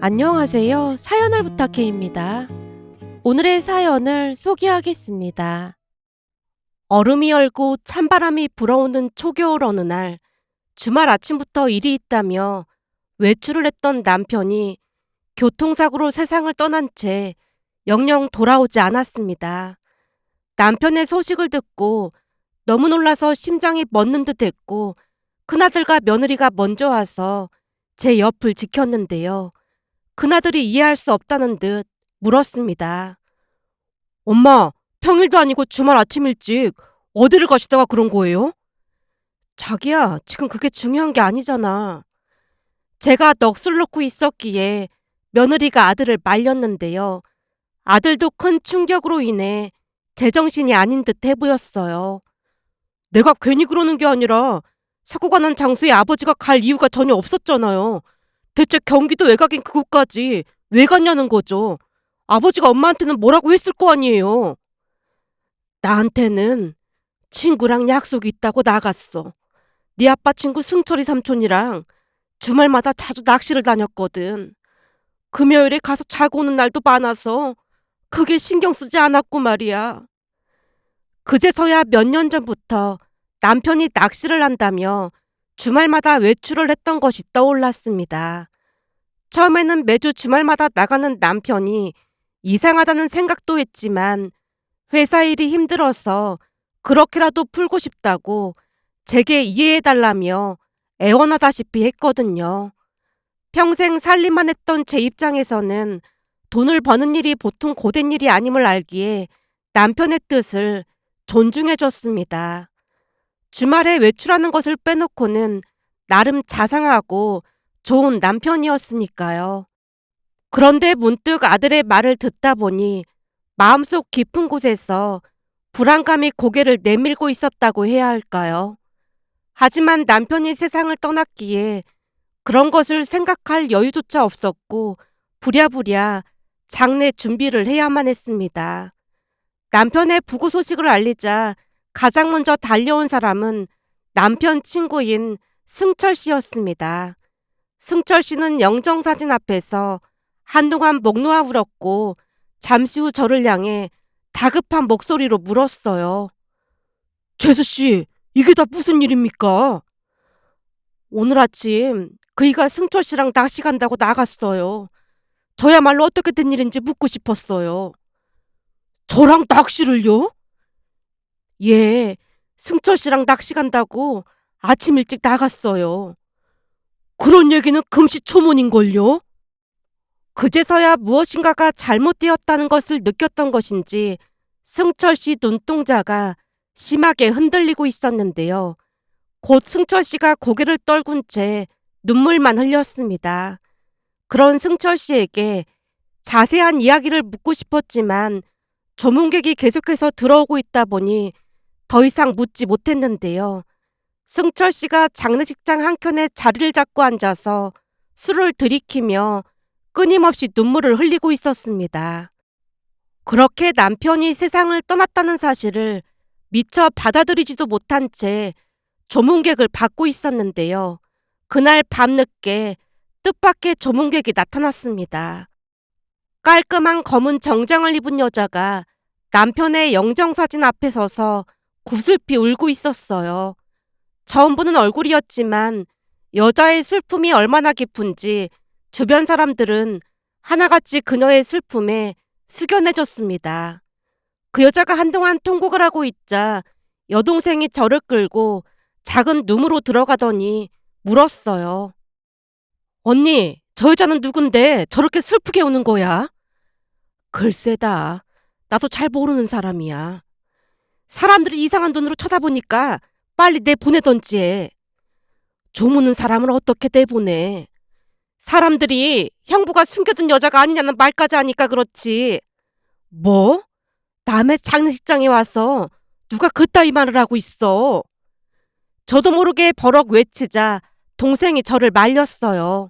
안녕하세요. 사연을 부탁해입니다. 오늘의 사연을 소개하겠습니다. 얼음이 얼고 찬바람이 불어오는 초겨울 어느 날, 주말 아침부터 일이 있다며 외출을 했던 남편이 교통사고로 세상을 떠난 채 영영 돌아오지 않았습니다. 남편의 소식을 듣고 너무 놀라서 심장이 멎는 듯 했고, 큰아들과 며느리가 먼저 와서 제 옆을 지켰는데요. 큰아들이 이해할 수 없다는 듯 물었습니다. 엄마, 평일도 아니고 주말 아침 일찍 어디를 가시다가 그런 거예요? 자기야, 지금 그게 중요한 게 아니잖아. 제가 넋을 놓고 있었기에 며느리가 아들을 말렸는데요. 아들도 큰 충격으로 인해 제정신이 아닌 듯 해 보였어요. 내가 괜히 그러는 게 아니라 사고가 난 장소에 아버지가 갈 이유가 전혀 없었잖아요. 대체 경기도 외곽인 그곳까지 왜 갔냐는 거죠. 아버지가 엄마한테는 뭐라고 했을 거 아니에요. 나한테는 친구랑 약속이 있다고 나갔어. 네 아빠 친구 승철이 삼촌이랑 주말마다 자주 낚시를 다녔거든. 금요일에 가서 자고 오는 날도 많아서 크게 신경 쓰지 않았고 말이야. 그제서야 몇 년 전부터 남편이 낚시를 한다며 주말마다 외출을 했던 것이 떠올랐습니다. 처음에는 매주 주말마다 나가는 남편이 이상하다는 생각도 했지만 회사 일이 힘들어서 그렇게라도 풀고 싶다고 제게 이해해달라며 애원하다시피 했거든요. 평생 살림만 했던 제 입장에서는 돈을 버는 일이 보통 고된 일이 아님을 알기에 남편의 뜻을 존중해줬습니다. 주말에 외출하는 것을 빼놓고는 나름 자상하고 좋은 남편이었으니까요. 그런데 문득 아들의 말을 듣다 보니 마음속 깊은 곳에서 불안감이 고개를 내밀고 있었다고 해야 할까요? 하지만 남편이 세상을 떠났기에 그런 것을 생각할 여유조차 없었고 부랴부랴 장례 준비를 해야만 했습니다. 남편의 부고 소식을 알리자 가장 먼저 달려온 사람은 남편 친구인 승철 씨였습니다. 승철 씨는 영정사진 앞에서 한동안 목 놓아 울었고 잠시 후 저를 향해 다급한 목소리로 물었어요. 재수 씨, 이게 다 무슨 일입니까? 오늘 아침 그이가 승철 씨랑 낚시 간다고 나갔어요. 저야말로 어떻게 된 일인지 묻고 싶었어요. 저랑 낚시를요? 예, 승철 씨랑 낚시 간다고 아침 일찍 나갔어요. 그런 얘기는 금시초문인걸요? 그제서야 무엇인가가 잘못되었다는 것을 느꼈던 것인지 승철 씨 눈동자가 심하게 흔들리고 있었는데요. 곧 승철 씨가 고개를 떨군 채 눈물만 흘렸습니다. 그런 승철 씨에게 자세한 이야기를 묻고 싶었지만 조문객이 계속해서 들어오고 있다 보니 더 이상 묻지 못했는데요. 승철 씨가 장례식장 한켠에 자리를 잡고 앉아서 술을 들이키며 끊임없이 눈물을 흘리고 있었습니다. 그렇게 남편이 세상을 떠났다는 사실을 미처 받아들이지도 못한 채 조문객을 받고 있었는데요. 그날 밤늦게 뜻밖의 조문객이 나타났습니다. 깔끔한 검은 정장을 입은 여자가 남편의 영정사진 앞에 서서 구슬피 울고 있었어요. 처음 보는 얼굴이었지만 여자의 슬픔이 얼마나 깊은지 주변 사람들은 하나같이 그녀의 슬픔에 숙연해졌습니다. 그 여자가 한동안 통곡을 하고 있자 여동생이 저를 끌고 작은 룸으로 들어가더니 물었어요. 언니, 저 여자는 누군데 저렇게 슬프게 우는 거야? 글쎄다. 나도 잘 모르는 사람이야. 사람들이 이상한 눈으로 쳐다보니까 빨리 내보내던지 해. 조무는 사람을 어떻게 내보내? 사람들이 형부가 숨겨둔 여자가 아니냐는 말까지 하니까 그렇지. 뭐? 남의 장례식장에 와서 누가 그따위 말을 하고 있어. 저도 모르게 버럭 외치자 동생이 저를 말렸어요.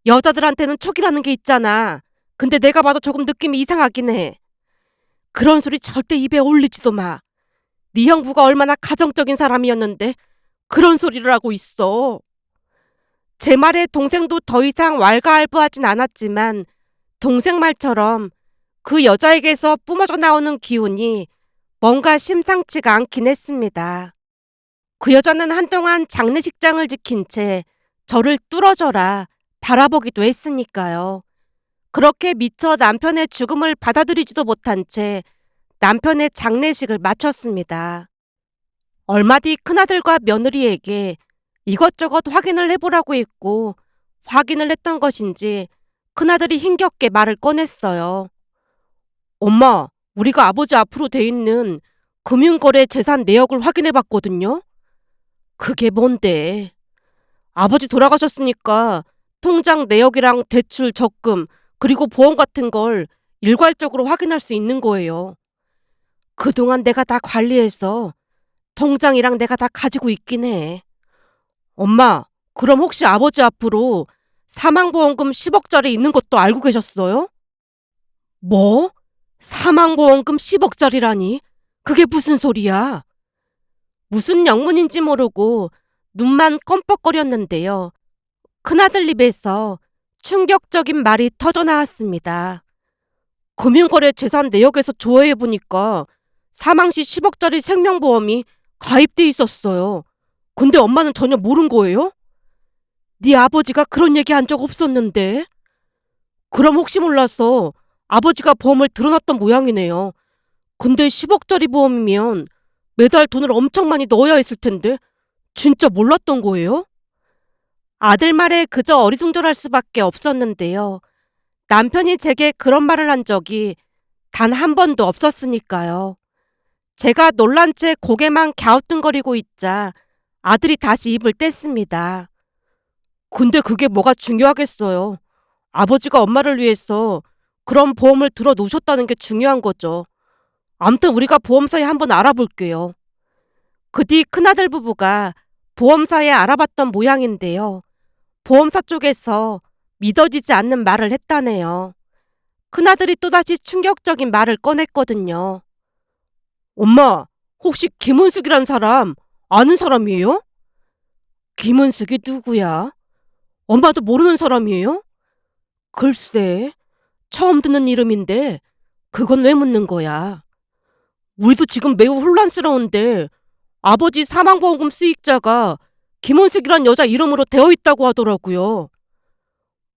여자들한테는 촉이라는 게 있잖아. 근데 내가 봐도 조금 느낌이 이상하긴 해. 그런 소리 절대 입에 올리지도 마. 네 형부가 얼마나 가정적인 사람이었는데 그런 소리를 하고 있어. 제 말에 동생도 더 이상 왈가왈부하진 않았지만 동생 말처럼 그 여자에게서 뿜어져 나오는 기운이 뭔가 심상치가 않긴 했습니다. 그 여자는 한동안 장례식장을 지킨 채 저를 뚫어져라 바라보기도 했으니까요. 그렇게 미처 남편의 죽음을 받아들이지도 못한 채 남편의 장례식을 마쳤습니다. 얼마 뒤 큰아들과 며느리에게 이것저것 확인을 해보라고 했고 확인을 했던 것인지 큰아들이 힘겹게 말을 꺼냈어요. 엄마, 우리가 아버지 앞으로 돼 있는 금융거래 재산 내역을 확인해봤거든요. 그게 뭔데? 아버지 돌아가셨으니까 통장 내역이랑 대출, 적금, 그리고 보험 같은 걸 일괄적으로 확인할 수 있는 거예요. 그동안 내가 다 관리해서 통장이랑 내가 다 가지고 있긴 해. 엄마, 그럼 혹시 아버지 앞으로 사망보험금 10억짜리 있는 것도 알고 계셨어요? 뭐? 사망보험금 10억짜리라니? 그게 무슨 소리야? 무슨 영문인지 모르고 눈만 껌뻑거렸는데요. 큰아들 입에서 충격적인 말이 터져나왔습니다. 금융거래 재산 내역에서 조회해보니까 사망 시 10억짜리 생명보험이 가입돼 있었어요. 근데 엄마는 전혀 모른 거예요? 네 아버지가 그런 얘기 한 적 없었는데? 그럼 혹시 몰라서 아버지가 보험을 들어놨던 모양이네요. 근데 10억짜리 보험이면 매달 돈을 엄청 많이 넣어야 했을 텐데 진짜 몰랐던 거예요? 아들 말에 그저 어리둥절할 수밖에 없었는데요. 남편이 제게 그런 말을 한 적이 단 한 번도 없었으니까요. 제가 놀란 채 고개만 갸우뚱거리고 있자 아들이 다시 입을 뗐습니다. 근데 그게 뭐가 중요하겠어요. 아버지가 엄마를 위해서 그런 보험을 들어 놓으셨다는 게 중요한 거죠. 암튼 우리가 보험사에 한번 알아볼게요. 그 뒤 큰아들 부부가 보험사에 알아봤던 모양인데요. 보험사 쪽에서 믿어지지 않는 말을 했다네요. 큰아들이 또다시 충격적인 말을 꺼냈거든요. 엄마, 혹시 김은숙이란 사람 아는 사람이에요? 김은숙이 누구야? 엄마도 모르는 사람이에요? 글쎄, 처음 듣는 이름인데 그건 왜 묻는 거야? 우리도 지금 매우 혼란스러운데 아버지 사망보험금 수익자가 김은숙이란 여자 이름으로 되어 있다고 하더라고요.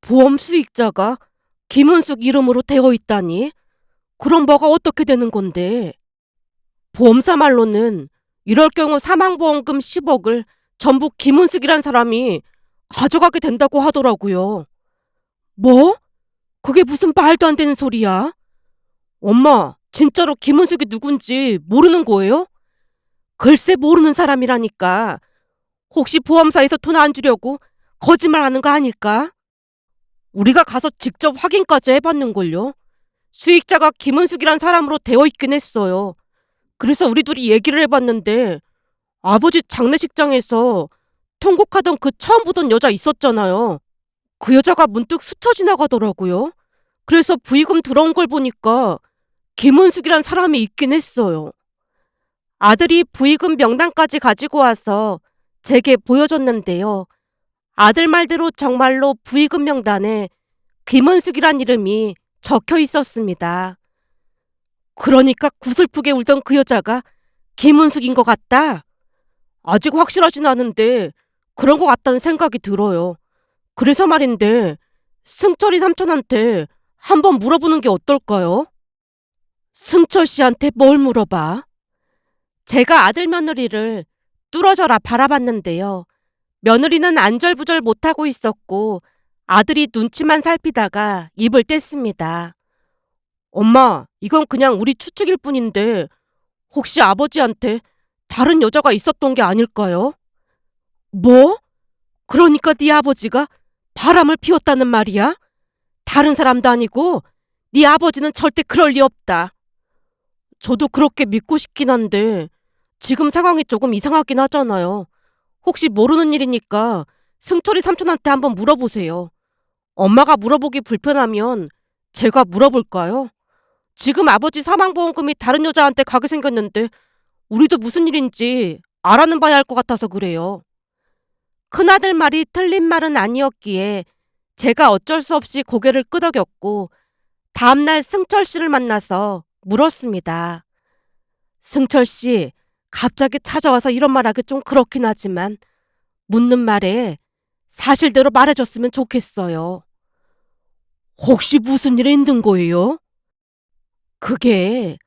보험 수익자가 김은숙 이름으로 되어 있다니? 그럼 뭐가 어떻게 되는 건데? 보험사 말로는 이럴 경우 사망보험금 10억을 전부 김은숙이란 사람이 가져가게 된다고 하더라고요. 뭐? 그게 무슨 말도 안 되는 소리야? 엄마, 진짜로 김은숙이 누군지 모르는 거예요? 글쎄 모르는 사람이라니까. 혹시 보험사에서 돈 안 주려고 거짓말하는 거 아닐까? 우리가 가서 직접 확인까지 해봤는걸요. 수익자가 김은숙이란 사람으로 되어 있긴 했어요. 그래서 우리 둘이 얘기를 해봤는데 아버지 장례식장에서 통곡하던 그 처음 보던 여자 있었잖아요. 그 여자가 문득 스쳐 지나가더라고요. 그래서 부의금 들어온 걸 보니까 김은숙이란 사람이 있긴 했어요. 아들이 부의금 명단까지 가지고 와서 제게 보여줬는데요. 아들 말대로 정말로 부의금 명단에 김은숙이란 이름이 적혀 있었습니다. 그러니까 구슬프게 울던 그 여자가 김은숙인 것 같다? 아직 확실하진 않은데 그런 것 같다는 생각이 들어요. 그래서 말인데 승철이 삼촌한테 한번 물어보는 게 어떨까요? 승철 씨한테 뭘 물어봐? 제가 아들 며느리를 뚫어져라 바라봤는데요. 며느리는 안절부절 못하고 있었고 아들이 눈치만 살피다가 입을 뗐습니다. 엄마, 이건 그냥 우리 추측일 뿐인데 혹시 아버지한테 다른 여자가 있었던 게 아닐까요? 뭐? 그러니까 네 아버지가 바람을 피웠다는 말이야? 다른 사람도 아니고 네 아버지는 절대 그럴 리 없다. 저도 그렇게 믿고 싶긴 한데 지금 상황이 조금 이상하긴 하잖아요. 혹시 모르는 일이니까 승철이 삼촌한테 한번 물어보세요. 엄마가 물어보기 불편하면 제가 물어볼까요? 지금 아버지 사망보험금이 다른 여자한테 가게 생겼는데 우리도 무슨 일인지 알아는 봐야 할 것 같아서 그래요. 큰아들 말이 틀린 말은 아니었기에 제가 어쩔 수 없이 고개를 끄덕였고 다음날 승철 씨를 만나서 물었습니다. 승철 씨, 갑자기 찾아와서 이런 말하기 좀 그렇긴 하지만 묻는 말에 사실대로 말해줬으면 좋겠어요. 혹시 무슨 일이 있는 거예요? 그게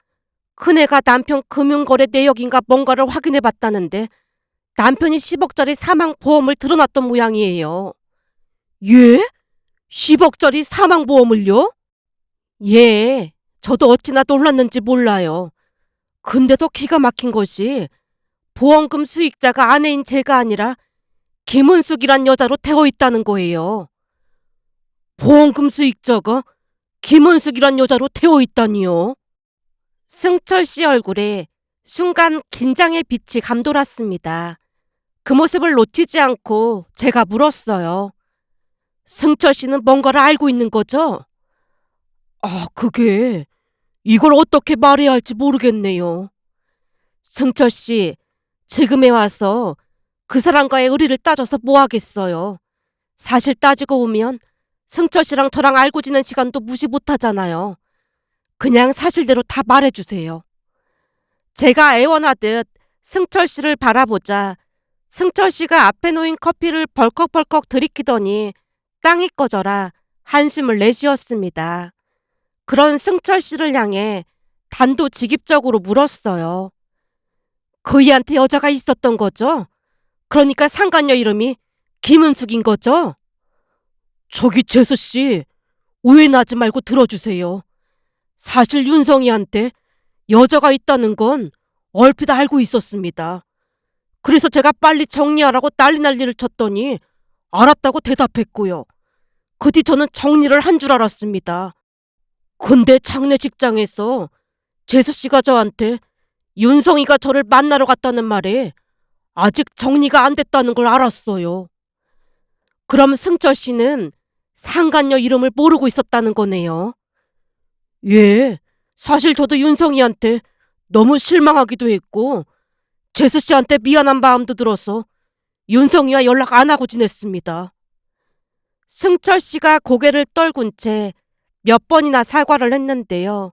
큰애가 남편 금융거래 내역인가 뭔가를 확인해봤다는데 남편이 10억짜리 사망보험을 들어놨던 모양이에요. 예? 10억짜리 사망보험을요? 예, 저도 어찌나 놀랐는지 몰라요. 근데도 기가 막힌 것이 보험금 수익자가 아내인 제가 아니라 김은숙이란 여자로 되어 있다는 거예요. 보험금 수익자가 김은숙이란 여자로 되어 있다니요? 승철 씨 얼굴에 순간 긴장의 빛이 감돌았습니다. 그 모습을 놓치지 않고 제가 물었어요. 승철 씨는 뭔가를 알고 있는 거죠? 아, 그게 이걸 어떻게 말해야 할지 모르겠네요. 승철 씨, 지금에 와서 그 사람과의 의리를 따져서 뭐 하겠어요. 사실 따지고 보면 승철 씨랑 저랑 알고 지낸 시간도 무시 못하잖아요. 그냥 사실대로 다 말해주세요. 제가 애원하듯 승철 씨를 바라보자 승철 씨가 앞에 놓인 커피를 벌컥벌컥 들이키더니 땅이 꺼져라 한숨을 내쉬었습니다. 그런 승철 씨를 향해 단도직입적으로 물었어요. 그이한테 여자가 있었던 거죠? 그러니까 상간녀 이름이 김은숙인 거죠? 저기 재수 씨, 오해나지 말고 들어주세요. 사실 윤성이한테 여자가 있다는 건 얼핏 알고 있었습니다. 그래서 제가 빨리 정리하라고 난리를 쳤더니 알았다고 대답했고요. 그 뒤 저는 정리를 한 줄 알았습니다. 근데 장례식장에서 재수 씨가 저한테 윤성이가 저를 만나러 갔다는 말에 아직 정리가 안 됐다는 걸 알았어요. 그럼 승철 씨는 상간녀 이름을 모르고 있었다는 거네요. 예, 사실 저도 윤성이한테 너무 실망하기도 했고 재수 씨한테 미안한 마음도 들어서 윤성이와 연락 안 하고 지냈습니다. 승철 씨가 고개를 떨군 채 몇 번이나 사과를 했는데요.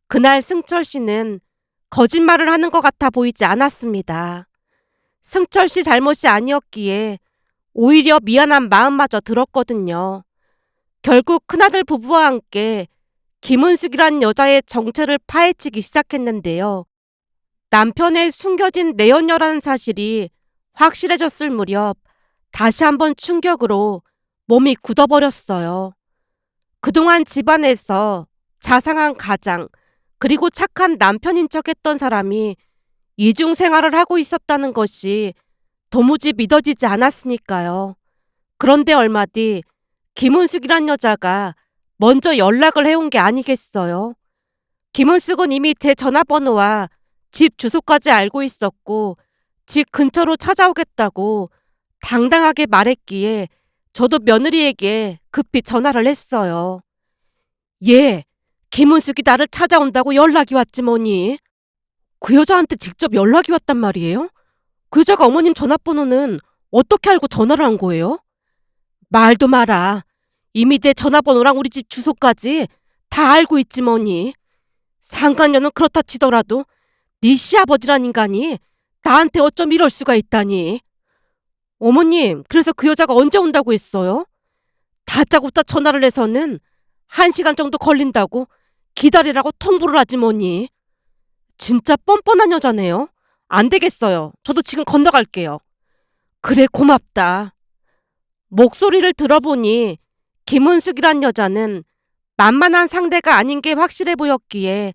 그날 승철 씨는 거짓말을 하는 것 같아 보이지 않았습니다. 승철 씨 잘못이 아니었기에 오히려 미안한 마음마저 들었거든요. 결국 큰아들 부부와 함께 김은숙이란 여자의 정체를 파헤치기 시작했는데요. 남편의 숨겨진 내연녀라는 사실이 확실해졌을 무렵 다시 한번 충격으로 몸이 굳어버렸어요. 그동안 집안에서 자상한 가장 그리고 착한 남편인 척했던 사람이 이중 생활을 하고 있었다는 것이 도무지 믿어지지 않았으니까요. 그런데 얼마 뒤 김은숙이란 여자가 먼저 연락을 해온 게 아니겠어요. 김은숙은 이미 제 전화번호와 집 주소까지 알고 있었고 집 근처로 찾아오겠다고 당당하게 말했기에 저도 며느리에게 급히 전화를 했어요. 예, 김은숙이 나를 찾아온다고 연락이 왔지 뭐니. 그 여자한테 직접 연락이 왔단 말이에요? 그 여자가 어머님 전화번호는 어떻게 알고 전화를 한 거예요? 말도 마라. 이미 내 전화번호랑 우리 집 주소까지 다 알고 있지 뭐니. 상간녀는 그렇다 치더라도 네 시아버지란 인간이 나한테 어쩜 이럴 수가 있다니. 어머님, 그래서 그 여자가 언제 온다고 했어요? 다짜고짜 전화를 해서는 1시간 정도 걸린다고 기다리라고 통보를 하지 뭐니. 진짜 뻔뻔한 여자네요. 안 되겠어요. 저도 지금 건너갈게요. 그래, 고맙다. 목소리를 들어보니 김은숙이란 여자는 만만한 상대가 아닌 게 확실해 보였기에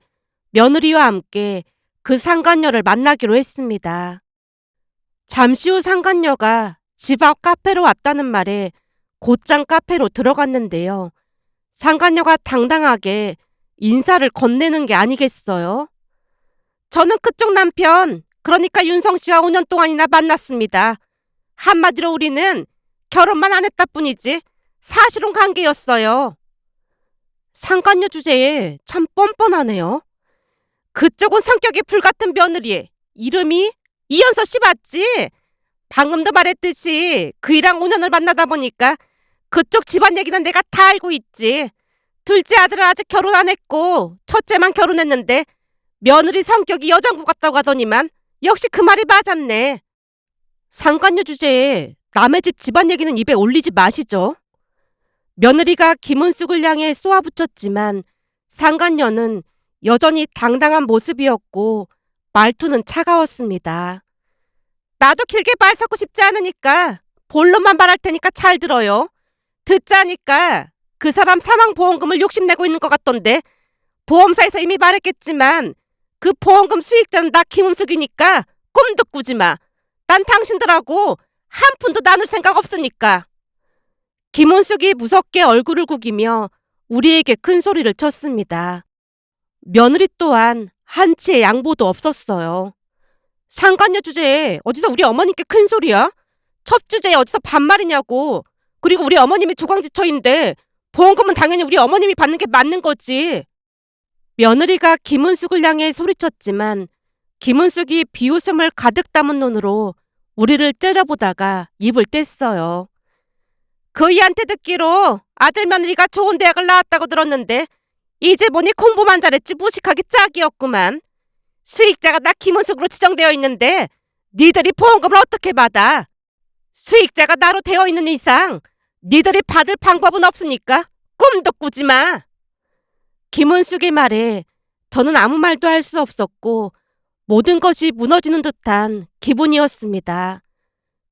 며느리와 함께 그 상간녀를 만나기로 했습니다. 잠시 후 상간녀가 집 앞 카페로 왔다는 말에 곧장 카페로 들어갔는데요. 상간녀가 당당하게 인사를 건네는 게 아니겠어요? 저는 그쪽 남편, 그러니까 윤성 씨와 5년 동안이나 만났습니다. 한마디로 우리는 결혼만 안 했다 뿐이지 사실혼 관계였어요. 상간녀 주제에 참 뻔뻔하네요. 그쪽은 성격이 불같은 며느리. 이름이 이현서 씨 맞지? 방금도 말했듯이 그이랑 5년을 만나다 보니까 그쪽 집안 얘기는 내가 다 알고 있지. 둘째 아들은 아직 결혼 안 했고 첫째만 결혼했는데 며느리 성격이 여장부 같다고 하더니만 역시 그 말이 맞았네. 상간녀 주제에 남의 집 집안 얘기는 입에 올리지 마시죠. 며느리가 김은숙을 향해 쏘아붙였지만 상간녀는 여전히 당당한 모습이었고 말투는 차가웠습니다. 나도 길게 말 섞고 싶지 않으니까 본론만 말할 테니까 잘 들어요. 듣자니까 그 사람 사망보험금을 욕심내고 있는 것 같던데 보험사에서 이미 말했겠지만 그 보험금 수익자는 나 김은숙이니까 꿈도 꾸지 마. 난 당신들하고 한 푼도 나눌 생각 없으니까. 김은숙이 무섭게 얼굴을 구기며 우리에게 큰 소리를 쳤습니다. 며느리 또한 한치의 양보도 없었어요. 상간녀 주제에 어디서 우리 어머님께 큰 소리야? 첫 주제에 어디서 반말이냐고. 그리고 우리 어머님이 조강지처인데 보험금은 당연히 우리 어머님이 받는 게 맞는 거지. 며느리가 김은숙을 향해 소리쳤지만 김은숙이 비웃음을 가득 담은 눈으로 우리를 째려보다가 입을 뗐어요. 그이한테 듣기로 아들 며느리가 좋은 대학을 나왔다고 들었는데 이제 보니 공부만 잘했지 무식하기 짝이었구만. 수익자가 나 김은숙으로 지정되어 있는데 니들이 보험금을 어떻게 받아? 수익자가 나로 되어 있는 이상 니들이 받을 방법은 없으니까 꿈도 꾸지 마. 김은숙의 말에 저는 아무 말도 할 수 없었고 모든 것이 무너지는 듯한 기분이었습니다.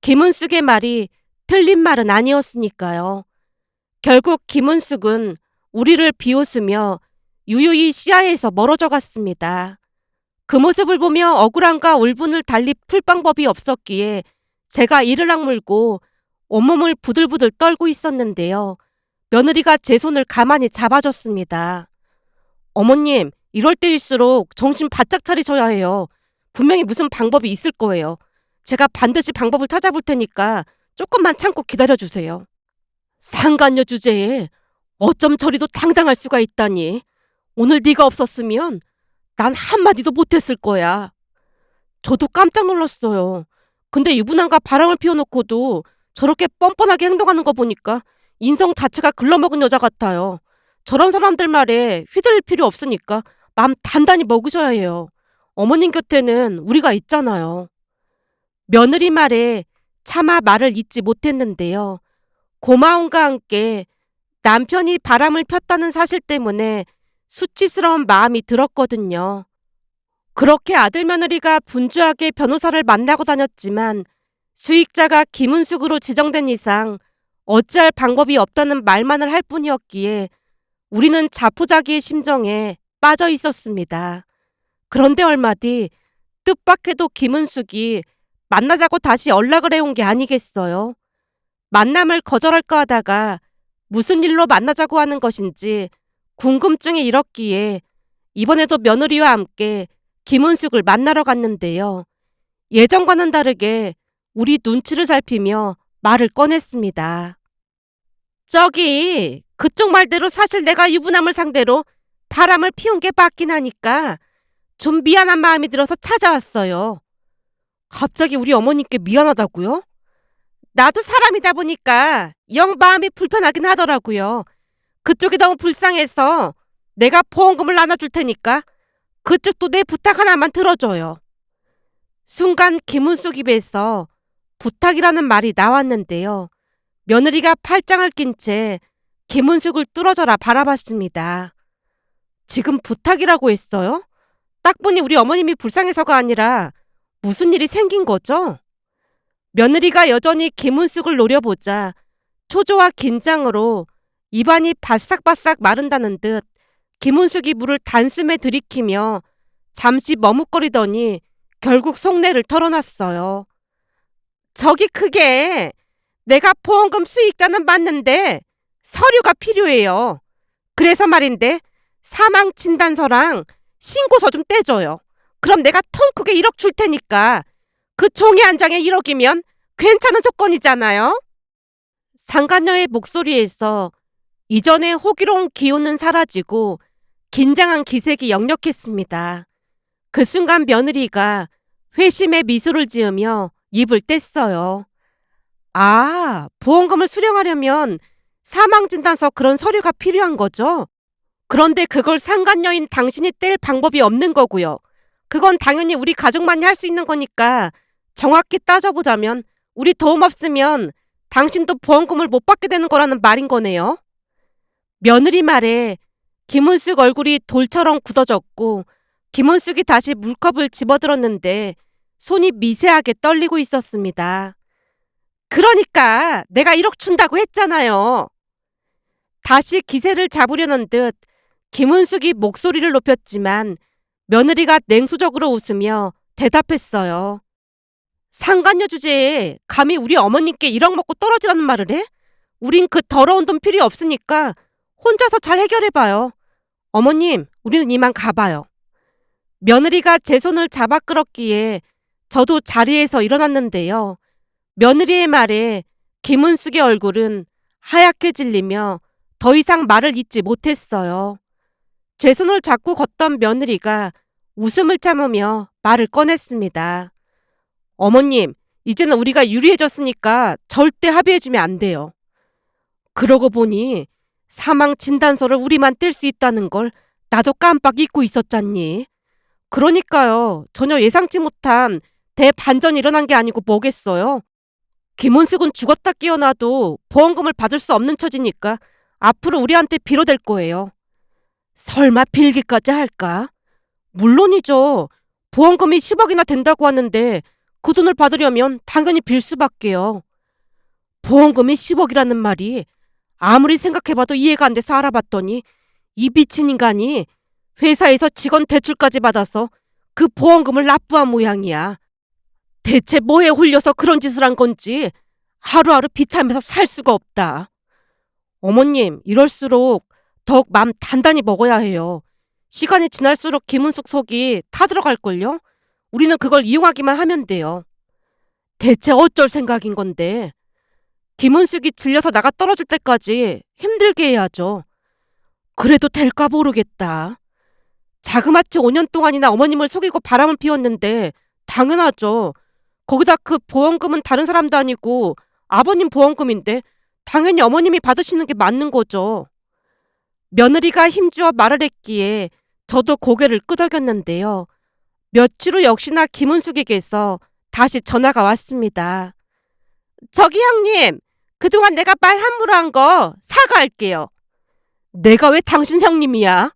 김은숙의 말이 틀린 말은 아니었으니까요. 결국 김은숙은 우리를 비웃으며 유유히 시야에서 멀어져 갔습니다. 그 모습을 보며 억울함과 울분을 달리 풀 방법이 없었기에 제가 이를 악물고 온몸을 부들부들 떨고 있었는데요. 며느리가 제 손을 가만히 잡아줬습니다. 어머님, 이럴 때일수록 정신 바짝 차리셔야 해요. 분명히 무슨 방법이 있을 거예요. 제가 반드시 방법을 찾아볼 테니까 조금만 참고 기다려주세요. 상간녀 주제에 어쩜 저리도 당당할 수가 있다니. 오늘 네가 없었으면 난 한마디도 못했을 거야. 저도 깜짝 놀랐어요. 근데 유부남과 바람을 피워놓고도 저렇게 뻔뻔하게 행동하는 거 보니까 인성 자체가 글러먹은 여자 같아요. 저런 사람들 말에 휘둘릴 필요 없으니까 마음 단단히 먹으셔야 해요. 어머님 곁에는 우리가 있잖아요. 며느리 말에 차마 말을 잇지 못했는데요. 고마움과 함께 남편이 바람을 폈다는 사실 때문에 수치스러운 마음이 들었거든요. 그렇게 아들 며느리가 분주하게 변호사를 만나고 다녔지만 수익자가 김은숙으로 지정된 이상 어찌할 방법이 없다는 말만을 할 뿐이었기에 우리는 자포자기의 심정에 빠져 있었습니다. 그런데 얼마 뒤 뜻밖에도 김은숙이 만나자고 다시 연락을 해온 게 아니겠어요. 만남을 거절할까 하다가 무슨 일로 만나자고 하는 것인지 궁금증이 일었기에 이번에도 며느리와 함께 김은숙을 만나러 갔는데요. 예전과는 다르게 우리 눈치를 살피며 말을 꺼냈습니다. 저기 그쪽 말대로 사실 내가 유부남을 상대로 바람을 피운 게 맞긴 하니까 좀 미안한 마음이 들어서 찾아왔어요. 갑자기 우리 어머님께 미안하다고요? 나도 사람이다 보니까 영 마음이 불편하긴 하더라고요. 그쪽이 너무 불쌍해서 내가 보험금을 나눠줄 테니까 그쪽도 내 부탁 하나만 들어줘요. 순간 김은숙 입에서 부탁이라는 말이 나왔는데요. 며느리가 팔짱을 낀 채 김은숙을 뚫어져라 바라봤습니다. 지금 부탁이라고 했어요? 딱 보니 우리 어머님이 불쌍해서가 아니라 무슨 일이 생긴 거죠? 며느리가 여전히 김은숙을 노려보자 초조와 긴장으로 입안이 바싹바싹 마른다는 듯 김은숙이 물을 단숨에 들이키며 잠시 머뭇거리더니 결국 속내를 털어놨어요. 저기 그게 내가 보험금 수익자는 맞는데 서류가 필요해요. 그래서 말인데 사망진단서랑 신고서 좀 떼줘요. 그럼 내가 통 크게 1억 줄 테니까 그 종이 한 장에 1억이면 괜찮은 조건이잖아요. 상간녀의 목소리에서 이전의 호기로운 기운은 사라지고 긴장한 기색이 역력했습니다. 그 순간 며느리가 회심의 미소를 지으며 입을 뗐어요. 아, 보험금을 수령하려면 사망진단서 그런 서류가 필요한 거죠? 그런데 그걸 상간녀인 당신이 뗄 방법이 없는 거고요. 그건 당연히 우리 가족만이 할 수 있는 거니까 정확히 따져보자면 우리 도움 없으면 당신도 보험금을 못 받게 되는 거라는 말인 거네요. 며느리 말에 김은숙 얼굴이 돌처럼 굳어졌고 김은숙이 다시 물컵을 집어들었는데 손이 미세하게 떨리고 있었습니다. 그러니까 내가 1억 준다고 했잖아요. 다시 기세를 잡으려는 듯 김은숙이 목소리를 높였지만 며느리가 냉소적으로 웃으며 대답했어요. 상간녀 주제에 감히 우리 어머님께 1억 먹고 떨어지라는 말을 해? 우린 그 더러운 돈 필요 없으니까 혼자서 잘 해결해봐요. 어머님, 우리는 이만 가봐요. 며느리가 제 손을 잡아 끌었기에 저도 자리에서 일어났는데요. 며느리의 말에 김은숙의 얼굴은 하얗게 질리며 더 이상 말을 잇지 못했어요. 제 손을 잡고 걷던 며느리가 웃음을 참으며 말을 꺼냈습니다. 어머님, 이제는 우리가 유리해졌으니까 절대 합의해주면 안 돼요. 그러고 보니 사망 진단서를 우리만 뗄 수 있다는 걸 나도 깜빡 잊고 있었잖니. 그러니까요. 전혀 예상치 못한 대반전이 일어난 게 아니고 뭐겠어요. 김은숙은 죽었다 깨어나도 보험금을 받을 수 없는 처지니까 앞으로 우리한테 빌어댈 거예요. 설마 빌기까지 할까? 물론이죠. 보험금이 10억이나 된다고 하는데 그 돈을 받으려면 당연히 빌 수밖에요. 보험금이 10억이라는 말이 아무리 생각해봐도 이해가 안 돼서 알아봤더니 이 미친 인간이 회사에서 직원 대출까지 받아서 그 보험금을 납부한 모양이야. 대체 뭐에 홀려서 그런 짓을 한 건지 하루하루 비참해서 살 수가 없다. 어머님, 이럴수록 더욱 맘 단단히 먹어야 해요. 시간이 지날수록 김은숙 속이 타들어갈걸요? 우리는 그걸 이용하기만 하면 돼요. 대체 어쩔 생각인 건데. 김은숙이 질려서 나가 떨어질 때까지 힘들게 해야죠. 그래도 될까 모르겠다. 자그마치 5년 동안이나 어머님을 속이고 바람을 피웠는데 당연하죠. 거기다 그 보험금은 다른 사람도 아니고 아버님 보험금인데 당연히 어머님이 받으시는 게 맞는 거죠. 며느리가 힘주어 말을 했기에 저도 고개를 끄덕였는데요. 며칠 후 역시나 김은숙에게서 다시 전화가 왔습니다. 저기 형님, 그동안 내가 말 함부로 한 거 사과할게요. 내가 왜 당신 형님이야?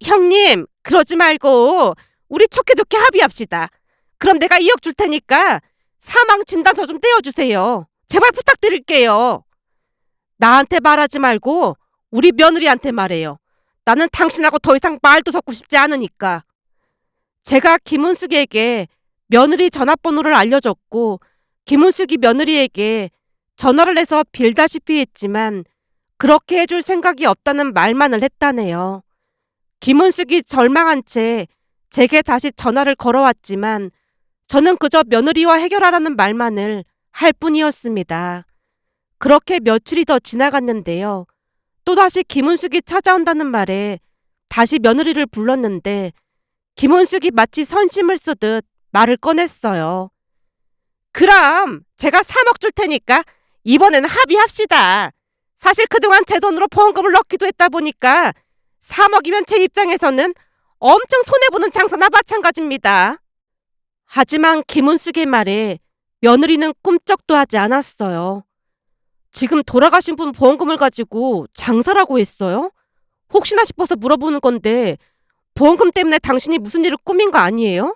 형님, 그러지 말고 우리 좋게 좋게 합의합시다. 그럼 내가 2억 줄 테니까 사망 진단서 좀 떼어주세요. 제발 부탁드릴게요. 나한테 말하지 말고 우리 며느리한테 말해요. 나는 당신하고 더 이상 말도 섞고 싶지 않으니까. 제가 김은숙에게 며느리 전화번호를 알려줬고 김은숙이 며느리에게 전화를 해서 빌다시피 했지만 그렇게 해줄 생각이 없다는 말만을 했다네요. 김은숙이 절망한 채 제게 다시 전화를 걸어왔지만 저는 그저 며느리와 해결하라는 말만을 할 뿐이었습니다. 그렇게 며칠이 더 지나갔는데요. 또다시 김은숙이 찾아온다는 말에 다시 며느리를 불렀는데 김은숙이 마치 선심을 쓰듯 말을 꺼냈어요. 그럼 제가 3억 줄 테니까 이번에는 합의합시다. 사실 그동안 제 돈으로 보험금을 넣기도 했다 보니까 3억이면 제 입장에서는 엄청 손해보는 장사나 마찬가지입니다. 하지만 김은숙의 말에 며느리는 꿈쩍도 하지 않았어요. 지금 돌아가신 분 보험금을 가지고 장사라고 했어요? 혹시나 싶어서 물어보는 건데 보험금 때문에 당신이 무슨 일을 꾸민 거 아니에요?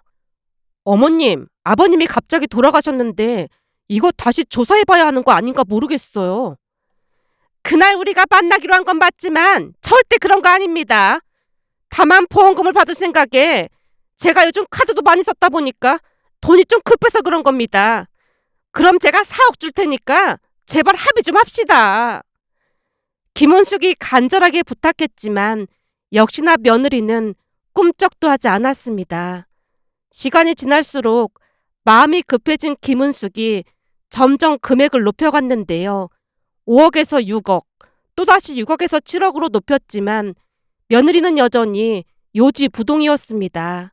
어머님, 아버님이 갑자기 돌아가셨는데 이거 다시 조사해봐야 하는 거 아닌가 모르겠어요. 그날 우리가 만나기로 한 건 맞지만 절대 그런 거 아닙니다. 다만 보험금을 받을 생각에 제가 요즘 카드도 많이 썼다 보니까 돈이 좀 급해서 그런 겁니다. 그럼 제가 4억 줄 테니까 제발 합의 좀 합시다. 김은숙이 간절하게 부탁했지만 역시나 며느리는 꿈쩍도 하지 않았습니다. 시간이 지날수록 마음이 급해진 김은숙이 점점 금액을 높여갔는데요. 5억에서 6억, 또다시 6억에서 7억으로 높였지만 며느리는 여전히 요지부동이었습니다.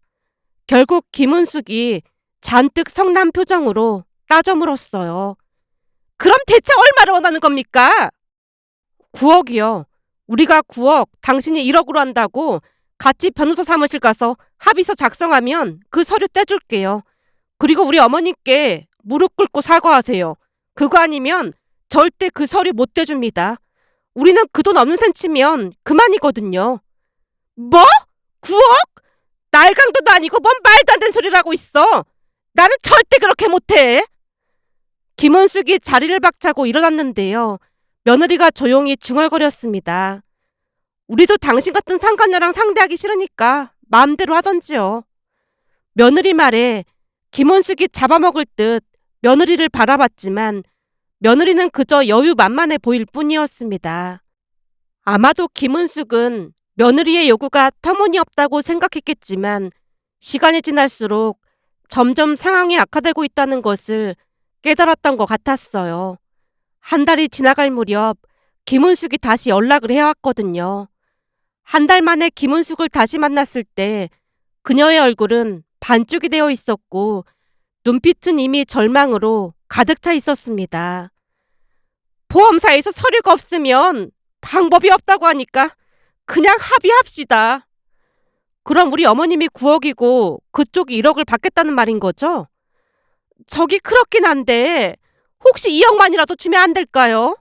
결국 김은숙이 잔뜩 성난 표정으로 따져 물었어요. 그럼 대체 얼마를 원하는 겁니까? 9억이요. 우리가 9억, 당신이 1억으로 한다고 같이 변호사 사무실 가서 합의서 작성하면 그 서류 떼줄게요. 그리고 우리 어머님께 무릎 꿇고 사과하세요. 그거 아니면 절대 그 서류 못 떼줍니다. 우리는 그 돈 없는 셈 치면 그만이거든요. 뭐? 9억? 날강도도 아니고 뭔 말도 안 되는 소리를 하고 있어. 나는 절대 그렇게 못해. 김원숙이 자리를 박차고 일어났는데요. 며느리가 조용히 중얼거렸습니다. 우리도 당신 같은 상간녀랑 상대하기 싫으니까 마음대로 하던지요. 며느리 말에 김원숙이 잡아먹을 듯 며느리를 바라봤지만 며느리는 그저 여유만만해 보일 뿐이었습니다. 아마도 김은숙은 며느리의 요구가 터무니없다고 생각했겠지만 시간이 지날수록 점점 상황이 악화되고 있다는 것을 깨달았던 것 같았어요. 한 달이 지나갈 무렵 김은숙이 다시 연락을 해왔거든요. 한 달 만에 김은숙을 다시 만났을 때 그녀의 얼굴은 반쪽이 되어 있었고 눈빛은 이미 절망으로 가득 차 있었습니다. 보험사에서 서류가 없으면 방법이 없다고 하니까 그냥 합의합시다. 그럼 우리 어머님이 9억이고 그쪽이 1억을 받겠다는 말인 거죠? 저기 그렇긴 한데 혹시 2억만이라도 주면 안 될까요?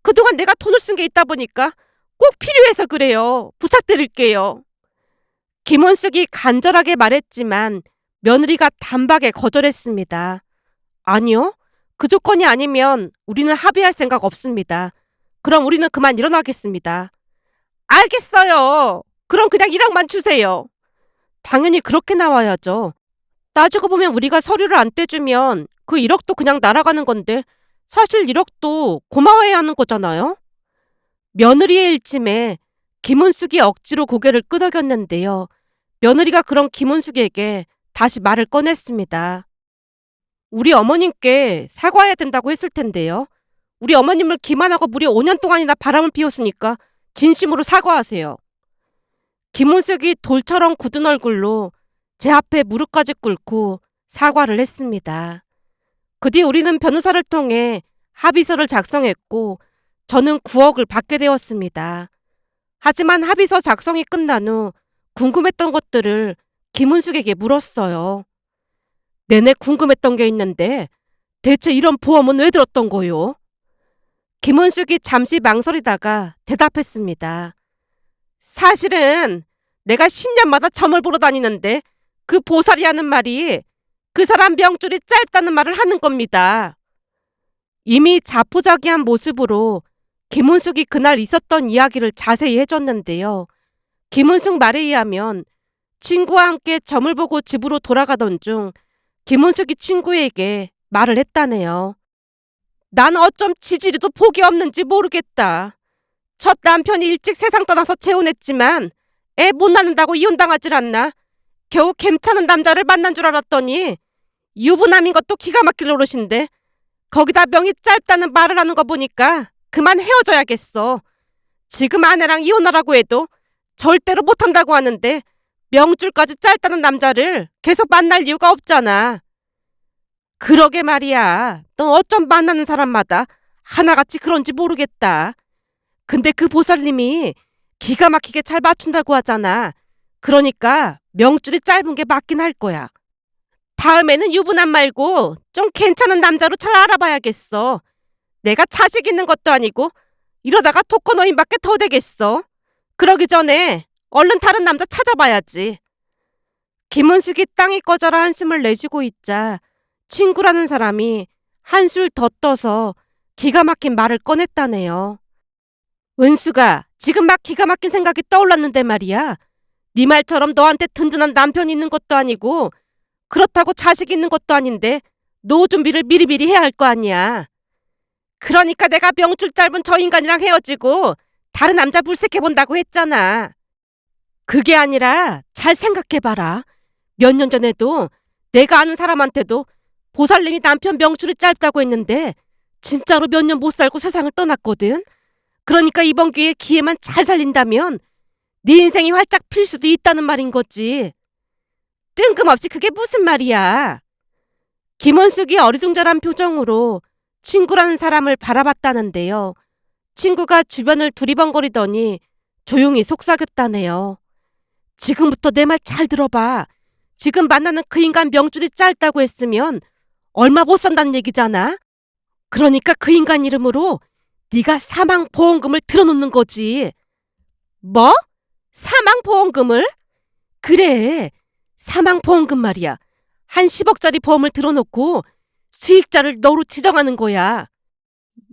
그동안 내가 돈을 쓴 게 있다 보니까 꼭 필요해서 그래요. 부탁드릴게요. 김원숙이 간절하게 말했지만 며느리가 단박에 거절했습니다. 아니요. 그 조건이 아니면 우리는 합의할 생각 없습니다. 그럼 우리는 그만 일어나겠습니다. 알겠어요. 그럼 그냥 1억만 주세요. 당연히 그렇게 나와야죠. 따지고 보면 우리가 서류를 안 떼주면 그 1억도 그냥 날아가는 건데 사실 1억도 고마워해야 하는 거잖아요. 며느리의 일침에 김은숙이 억지로 고개를 끄덕였는데요. 며느리가 그런 김은숙에게 다시 말을 꺼냈습니다. 우리 어머님께 사과해야 된다고 했을 텐데요. 우리 어머님을 기만하고 무려 5년 동안이나 바람을 피웠으니까 진심으로 사과하세요. 김은숙이 돌처럼 굳은 얼굴로 제 앞에 무릎까지 꿇고 사과를 했습니다. 그 뒤 우리는 변호사를 통해 합의서를 작성했고 저는 9억을 받게 되었습니다. 하지만 합의서 작성이 끝난 후 궁금했던 것들을 김은숙에게 물었어요. 내내 궁금했던 게 있는데 대체 이런 보험은 왜 들었던 거요? 김은숙이 잠시 망설이다가 대답했습니다. 사실은 내가 신년마다 점을 보러 다니는데 그 보살이 하는 말이 그 사람 명줄이 짧다는 말을 하는 겁니다. 이미 자포자기한 모습으로 김은숙이 그날 있었던 이야기를 자세히 해줬는데요. 김은숙 말에 의하면 친구와 함께 점을 보고 집으로 돌아가던 중 김은숙이 친구에게 말을 했다네요. 난 어쩜 지지리도 복이 없는지 모르겠다. 첫 남편이 일찍 세상 떠나서 재혼했지만 애 못 낳는다고 이혼당하질 않나. 겨우 괜찮은 남자를 만난 줄 알았더니 유부남인 것도 기가 막힐 노릇인데 거기다 명이 짧다는 말을 하는 거 보니까 그만 헤어져야겠어. 지금 아내랑 이혼하라고 해도 절대로 못한다고 하는데 명줄까지 짧다는 남자를 계속 만날 이유가 없잖아. 그러게 말이야. 넌 어쩜 만나는 사람마다 하나같이 그런지 모르겠다. 근데 그 보살님이 기가 막히게 잘 맞춘다고 하잖아. 그러니까 명줄이 짧은 게 맞긴 할 거야. 다음에는 유부남 말고 좀 괜찮은 남자로 잘 알아봐야겠어. 내가 자식 있는 것도 아니고 이러다가 독거노인밖에 더 되겠어. 그러기 전에 얼른 다른 남자 찾아봐야지. 김은숙이 땅이 꺼져라 한숨을 내쉬고 있자 친구라는 사람이 한술 더 떠서 기가 막힌 말을 꺼냈다네요. 은수가 지금 막 기가 막힌 생각이 떠올랐는데 말이야. 네 말처럼 너한테 든든한 남편이 있는 것도 아니고 그렇다고 자식 있는 것도 아닌데 노후 준비를 미리미리 해야 할 거 아니야. 그러니까 내가 명줄 짧은 저 인간이랑 헤어지고 다른 남자 물색해본다고 했잖아. 그게 아니라 잘 생각해봐라. 몇 년 전에도 내가 아는 사람한테도 보살님이 남편 명줄이 짧다고 했는데 진짜로 몇 년 못 살고 세상을 떠났거든. 그러니까 이번 기회에 기회만 잘 살린다면 네 인생이 활짝 필 수도 있다는 말인 거지. 뜬금없이 그게 무슨 말이야. 김원숙이 어리둥절한 표정으로 친구라는 사람을 바라봤다는데요. 친구가 주변을 두리번거리더니 조용히 속삭였다네요. 지금부터 내 말 잘 들어봐. 지금 만나는 그 인간 명줄이 짧다고 했으면 얼마 못 산다는 얘기잖아. 그러니까 그 인간 이름으로 네가 사망보험금을 들어놓는 거지. 뭐? 사망보험금을? 그래. 사망보험금 말이야. 한 10억짜리 보험을 들어놓고 수익자를 너로 지정하는 거야.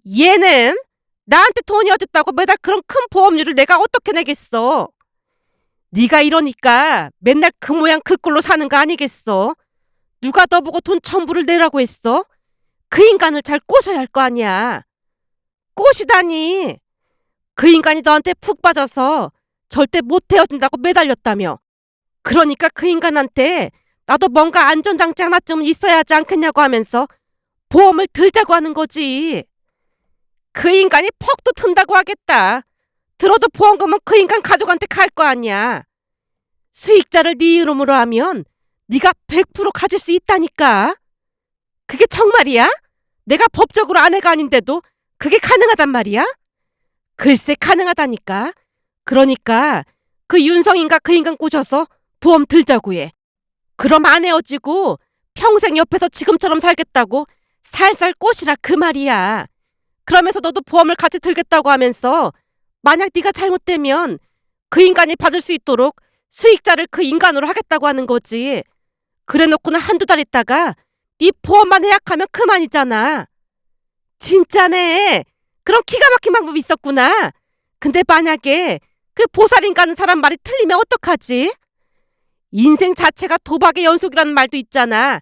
얘는 나한테 돈이 어딨다고 매달 그런 큰 보험료를 내가 어떻게 내겠어? 네가 이러니까 맨날 그 모양 그 꼴로 사는 거 아니겠어? 누가 너보고 돈 전부를 내라고 했어? 그 인간을 잘 꼬셔야 할 거 아니야. 꼬시다니. 그 인간이 너한테 푹 빠져서 절대 못 헤어진다고 매달렸다며. 그러니까 그 인간한테 나도 뭔가 안전장치 하나쯤은 있어야 하지 않겠냐고 하면서 보험을 들자고 하는 거지. 그 인간이 퍽도 튼다고 하겠다. 들어도 보험금은 그 인간 가족한테 갈 거 아니야. 수익자를 네 이름으로 하면 네가 100% 가질 수 있다니까. 그게 정말이야? 내가 법적으로 아내가 아닌데도 그게 가능하단 말이야? 글쎄 가능하다니까. 그러니까 그 윤성인가 그 인간 꼬셔서 보험 들자고 해. 그럼 안 헤어지고 평생 옆에서 지금처럼 살겠다고 살살 꼬시라 그 말이야. 그러면서 너도 보험을 같이 들겠다고 하면서 만약 네가 잘못되면 그 인간이 받을 수 있도록 수익자를 그 인간으로 하겠다고 하는 거지. 그래놓고는 한두 달 있다가 네 보험만 해약하면 그만이잖아. 진짜네. 그런 기가 막힌 방법이 있었구나. 근데 만약에 그 보살인가는 사람 말이 틀리면 어떡하지? 인생 자체가 도박의 연속이라는 말도 있잖아.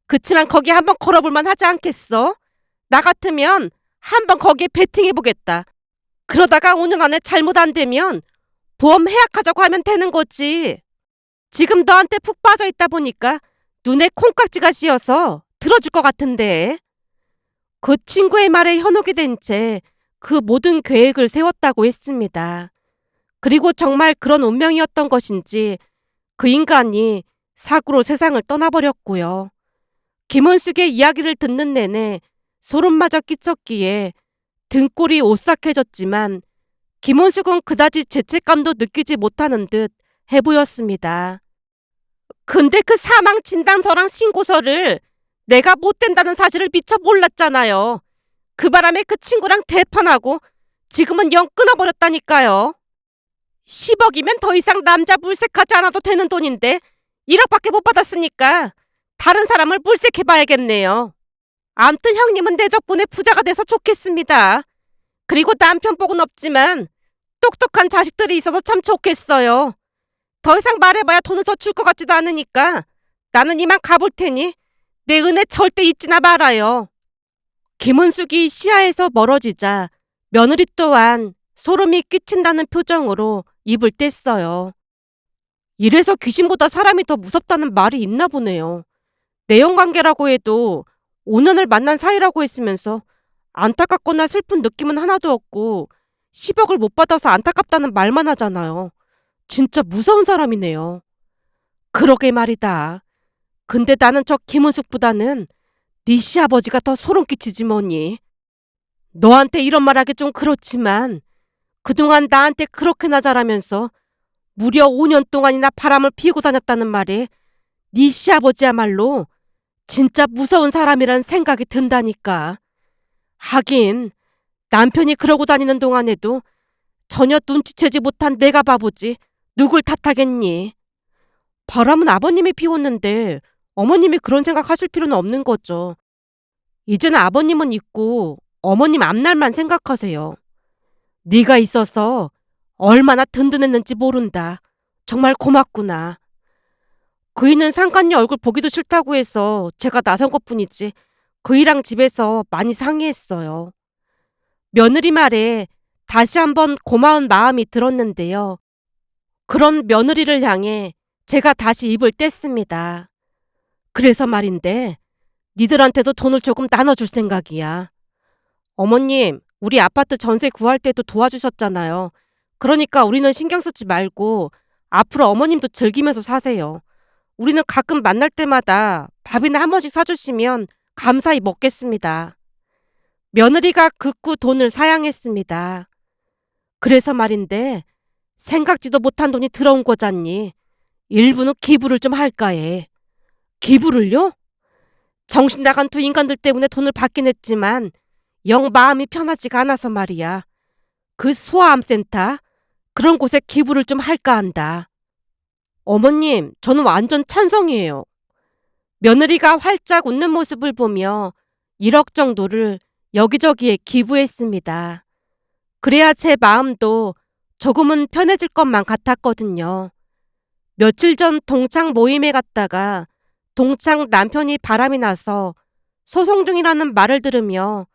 그치만 거기에 한번 걸어볼만 하지 않겠어? 나 같으면 한번 거기에 베팅해보겠다. 그러다가 5년 안에 잘못 안 되면 보험 해약하자고 하면 되는 거지. 지금 너한테 푹 빠져있다 보니까 눈에 콩깍지가 씌어서 들어줄 것 같은데. 그 친구의 말에 현혹이 된 채 그 모든 계획을 세웠다고 했습니다. 그리고 정말 그런 운명이었던 것인지 그 인간이 사고로 세상을 떠나버렸고요. 김은숙의 이야기를 듣는 내내 소름마저 끼쳤기에 등골이 오싹해졌지만 김은숙은 그다지 죄책감도 느끼지 못하는 듯 해보였습니다. 근데 그 사망 진단서랑 신고서를 내가 못 된다는 사실을 미처 몰랐잖아요. 그 바람에 그 친구랑 대판하고 지금은 영 끊어버렸다니까요. 10억이면 더 이상 남자 물색하지 않아도 되는 돈인데 1억밖에 못 받았으니까 다른 사람을 물색해봐야겠네요. 암튼 형님은 내 덕분에 부자가 돼서 좋겠습니다. 그리고 남편복은 없지만 똑똑한 자식들이 있어서 참 좋겠어요. 더 이상 말해봐야 돈을 더 줄 것 같지도 않으니까 나는 이만 가볼 테니 내 은혜 절대 잊지나 말아요. 김은숙이 시야에서 멀어지자 며느리 또한 소름이 끼친다는 표정으로 입을 뗐어요. 이래서 귀신보다 사람이 더 무섭다는 말이 있나 보네요. 내연관계라고 해도 5년을 만난 사이라고 했으면서 안타깝거나 슬픈 느낌은 하나도 없고 10억을 못 받아서 안타깝다는 말만 하잖아요. 진짜 무서운 사람이네요. 그러게 말이다. 근데 나는 저 김은숙보다는 네 시아버지가 더 소름 끼치지 뭐니. 너한테 이런 말하기 좀 그렇지만 그동안 나한테 그렇게나 잘하면서 무려 5년 동안이나 바람을 피우고 다녔다는 말에 네 시아버지야말로 진짜 무서운 사람이란 생각이 든다니까. 하긴 남편이 그러고 다니는 동안에도 전혀 눈치채지 못한 내가 바보지 누굴 탓하겠니. 바람은 아버님이 피웠는데 어머님이 그런 생각하실 필요는 없는 거죠. 이제는 아버님은 있고 어머님 앞날만 생각하세요. 네가 있어서 얼마나 든든했는지 모른다. 정말 고맙구나. 그이는 상간녀 얼굴 보기도 싫다고 해서 제가 나선 것뿐이지 그이랑 집에서 많이 상의했어요. 며느리 말에 다시 한번 고마운 마음이 들었는데요. 그런 며느리를 향해 제가 다시 입을 뗐습니다. 그래서 말인데 니들한테도 돈을 조금 나눠줄 생각이야. 어머님, 우리 아파트 전세 구할 때도 도와주셨잖아요. 그러니까 우리는 신경 쓰지 말고 앞으로 어머님도 즐기면서 사세요. 우리는 가끔 만날 때마다 밥이나 한 번씩 사주시면 감사히 먹겠습니다. 며느리가 극구 돈을 사양했습니다. 그래서 말인데 생각지도 못한 돈이 들어온 거잖니. 일부는 기부를 좀 할까 해. 기부를요? 정신 나간 두 인간들 때문에 돈을 받긴 했지만 영 마음이 편하지가 않아서 말이야. 그 소아암센터 그런 곳에 기부를 좀 할까 한다. 어머님, 저는 완전 찬성이에요. 며느리가 활짝 웃는 모습을 보며 1억 정도를 여기저기에 기부했습니다. 그래야 제 마음도 조금은 편해질 것만 같았거든요. 며칠 전 동창 모임에 갔다가 동창 남편이 바람이 나서 소송 중이라는 말을 들으며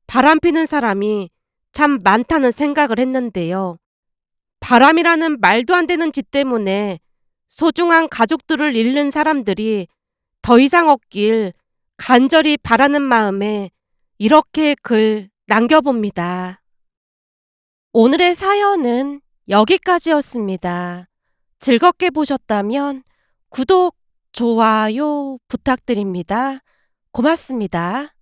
바람 피는 사람이 참 많다는 생각을 했는데요. 바람이라는 말도 안 되는 짓 때문에 소중한 가족들을 잃는 사람들이 더 이상 없길 간절히 바라는 마음에 이렇게 글 남겨봅니다. 오늘의 사연은 여기까지였습니다. 즐겁게 보셨다면 구독, 좋아요 부탁드립니다. 고맙습니다.